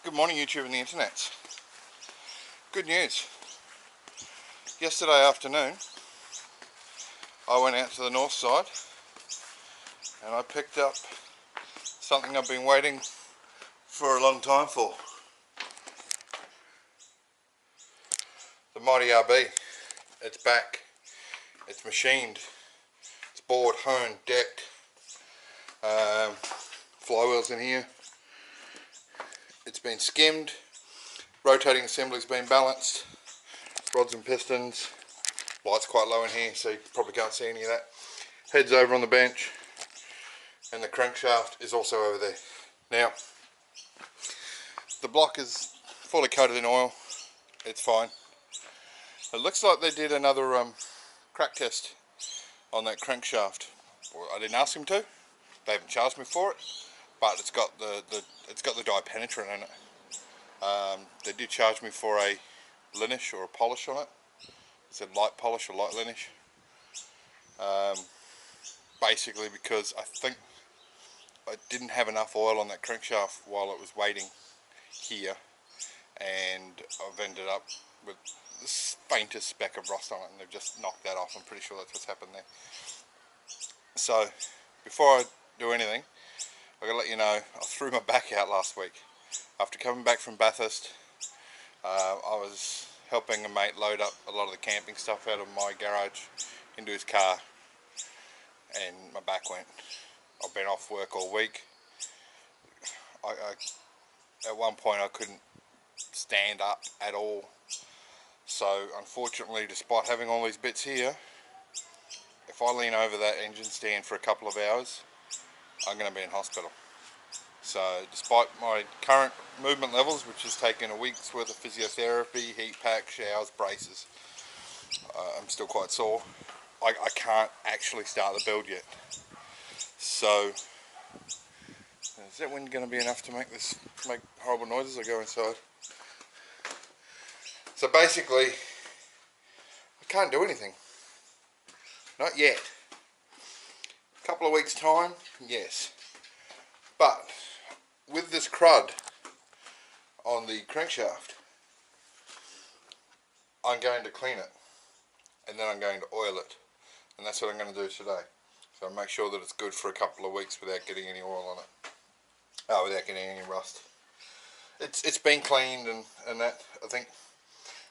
Good morning, YouTube and the internets. Good news. Yesterday afternoon I went out to the north side and I picked up something I've been waiting for a long time for. The mighty RB. It's back. It's machined. It's bored, honed, decked. Flywheels in here. It's been skimmed. Rotating assembly's been balanced. Rods and pistons. Light's quite low in here, so you probably can't see any of that. Head's over on the bench. And the crankshaft is also over there. Now, the block is fully coated in oil. It's fine. It looks like they did another crack test on that crankshaft. Well, I didn't ask them to. They haven't charged me for it, but it's got the dye penetrant in it. They did charge me for a linish or a polish on it. It said light polish or light linish. Basically because I think I didn't have enough oil on that crankshaft while it was waiting here, and I've ended up with the faintest speck of rust on it, and they've just knocked that off. I'm pretty sure that's what's happened there. So before I do anything, I gotta let you know I threw my back out last week. After coming back from Bathurst, I was helping a mate load up a lot of the camping stuff out of my garage into his car, and my back went. I've been off work all week. At one point I couldn't stand up at all. So unfortunately, despite having all these bits here, if I lean over that engine stand for a couple of hours, I'm going to be in hospital. So despite my current movement levels, which has taken a week's worth of physiotherapy, heat pack, showers, braces, I'm still quite sore. I can't actually start the build yet. So is that wind going to be enough to make horrible noises as I go inside? So basically, I can't do anything. Not yet. A couple of weeks time, yes. But with this crud on the crankshaft, I'm going to clean it, and then I'm going to oil it, and that's what I'm going to do today. So I'll make sure that it's good for a couple of weeks without getting any oil on it, without getting any rust. It's been cleaned and that.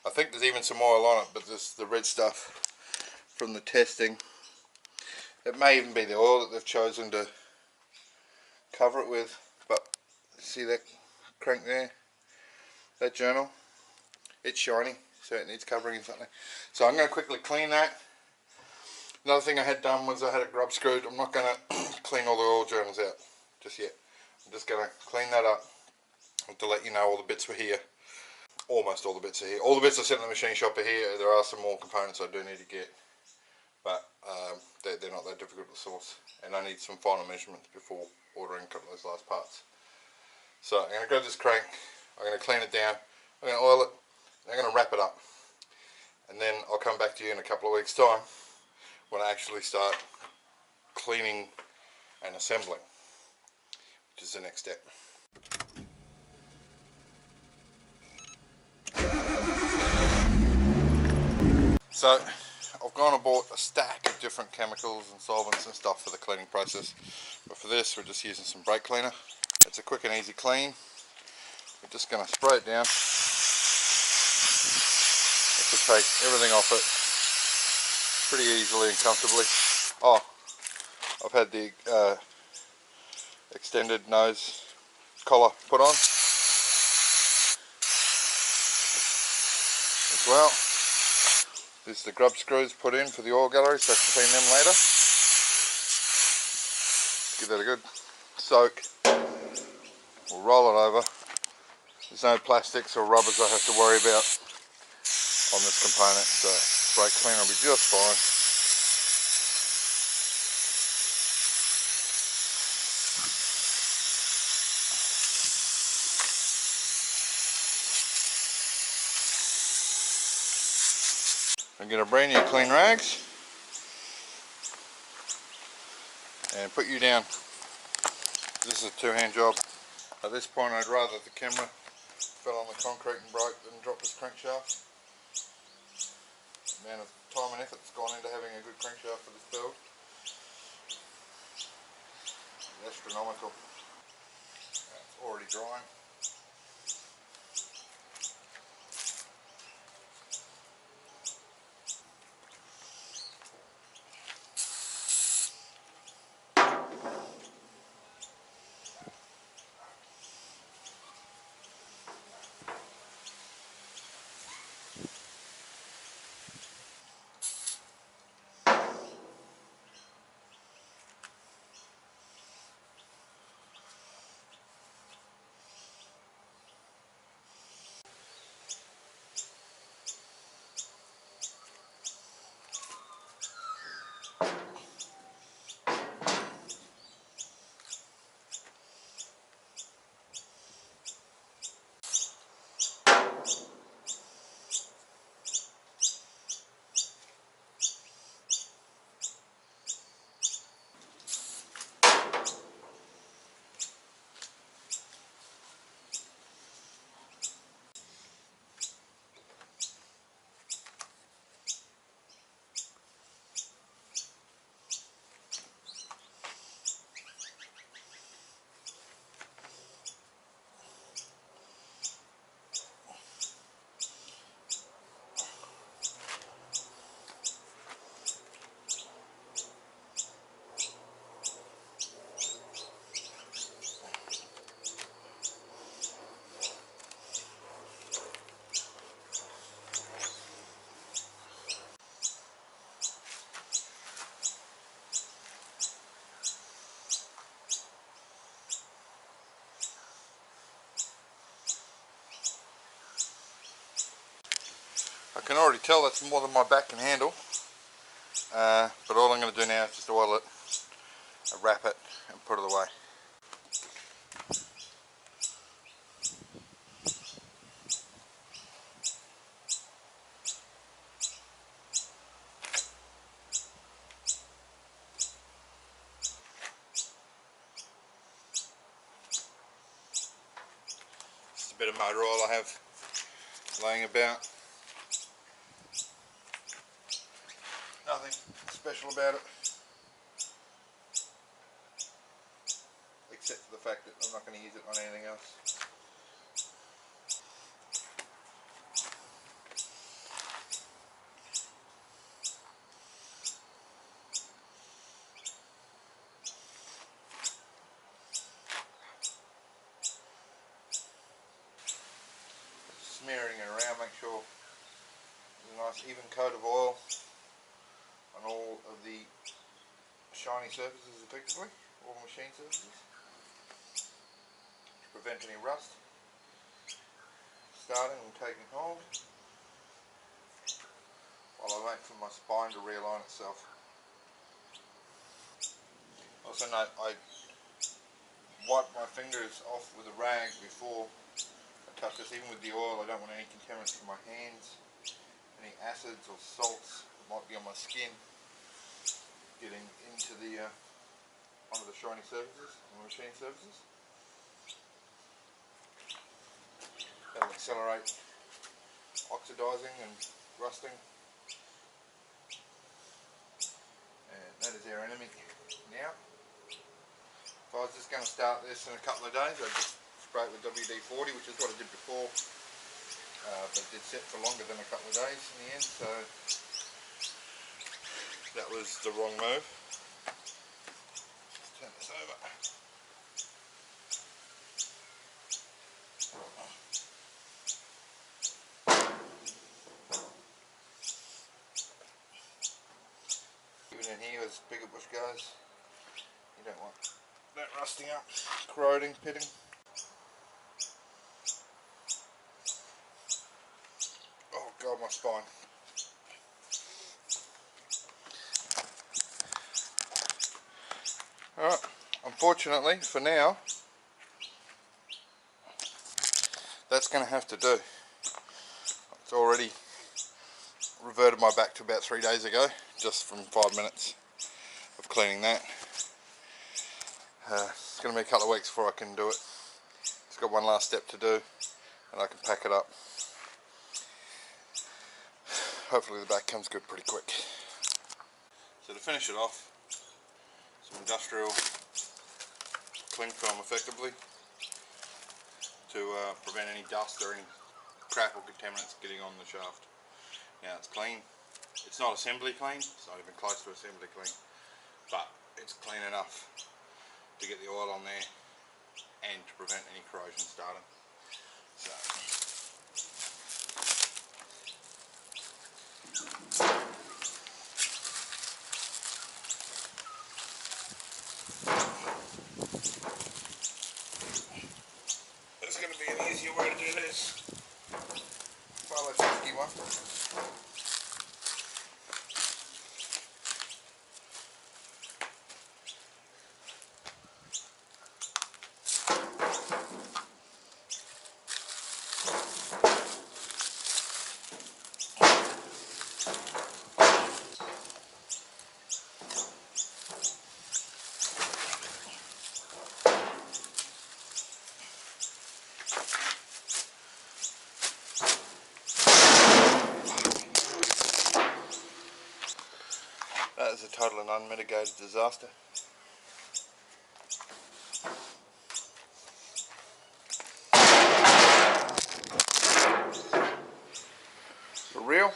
I think there's even some oil on it, but there's the red stuff from the testing. It may even be the oil that they've chosen to cover it with, but see that crank there, that journal, it's shiny, so it needs covering in something. So I'm going to quickly clean that. Another thing I had done was I had it grub screwed. I'm not going to clean all the oil journals out just yet. I'm just going to clean that up to let you know all the bits were here. Almost all the bits are here. All the bits I sent in the machine shop are here. There are some more components I do need to get, but they're not that difficult to source, and I need some final measurements before ordering a couple of those last parts. So I'm going to grab this crank, I'm going to clean it down, I'm going to oil it, and I'm going to wrap it up, and then I'll come back to you in a couple of weeks time when I actually start cleaning and assembling, which is the next step. So I've gone and bought a stack of different chemicals and solvents and stuff for the cleaning process, but for this we're just using some brake cleaner. It's a quick and easy clean. We're just going to spray it down. This will take everything off it pretty easily and comfortably. Oh, I've had the extended nose collar put on as well. There's the grub screws put in for the oil gallery, so I can clean them later. Give that a good soak. We'll roll it over. There's no plastics or rubbers I have to worry about on this component, so brake cleaner will be just fine. I'm going to brand new clean rags and put you down. This is a two-hand job. At this point I'd rather the camera fell on the concrete and broke and dropped his crankshaft. The amount of time and effort that's gone into having a good crankshaft for this build is astronomical. It's already drying. I can already tell that's more than my back can handle, but all I'm going to do now is just oil it, wrap it and put it away. Just a bit of motor oil I have laying about. Nothing special about it, except for the fact that I'm not going to use it on anything else. Smearing it around, make sure there's a nice even coat of oil on all of the shiny surfaces effectively, all machine surfaces, to prevent any rust starting and taking hold, while I wait for my spine to realign itself. Also note, I wipe my fingers off with a rag before I touch this. Even with the oil, I don't want any contaminants in my hands, any acids or salts that might be on my skin getting into the onto the shiny surfaces, the machine surfaces. That'll accelerate oxidizing and rusting, and that is our enemy now. If I was just going to start this in a couple of days, I'd just spray it with WD-40, which is what I did before, but it did set for longer than a couple of days in the end, so that was the wrong move. Let's turn this over. Even in here, as bigger bush goes, you don't want that rusting up, corroding, pitting. Oh god, my spine. Alright, unfortunately for now, that's going to have to do. It's already reverted my back to about 3 days ago, just from 5 minutes of cleaning that. It's going to be a couple of weeks before I can do it. It's got one last step to do, and I can pack it up. Hopefully the back comes good pretty quick. So to finish it off, some industrial cling film effectively to prevent any dust or any crap or contaminants getting on the shaft. Now it's clean. It's not assembly clean, it's not even close to assembly clean, but it's clean enough to get the oil on there and to prevent any corrosion starting. So there's going to be an easier way to do this. Well, a tricky one. That is a total and unmitigated disaster. For real?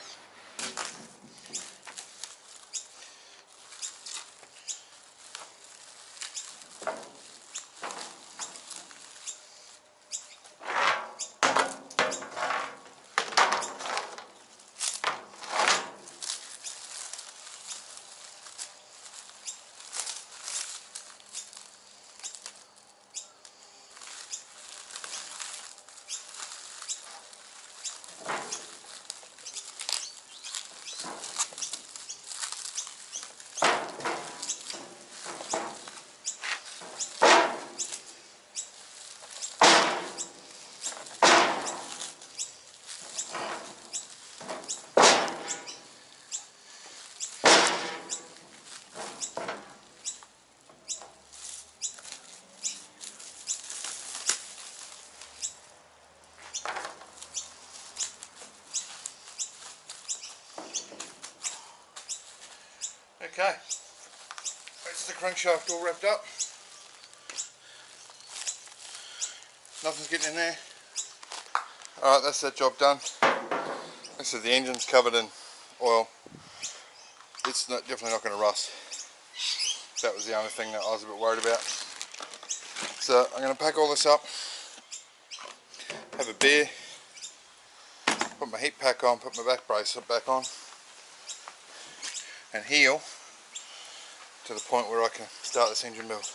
Okay, that's the crankshaft all wrapped up. Nothing's getting in there. Alright, that's that job done. This is the engine's covered in oil. It's definitely not going to rust. That was the only thing that I was a bit worried about. So I'm going to pack all this up, have a beer, put my heat pack on, put my back brace back on, and heel to the point where I can start this engine build.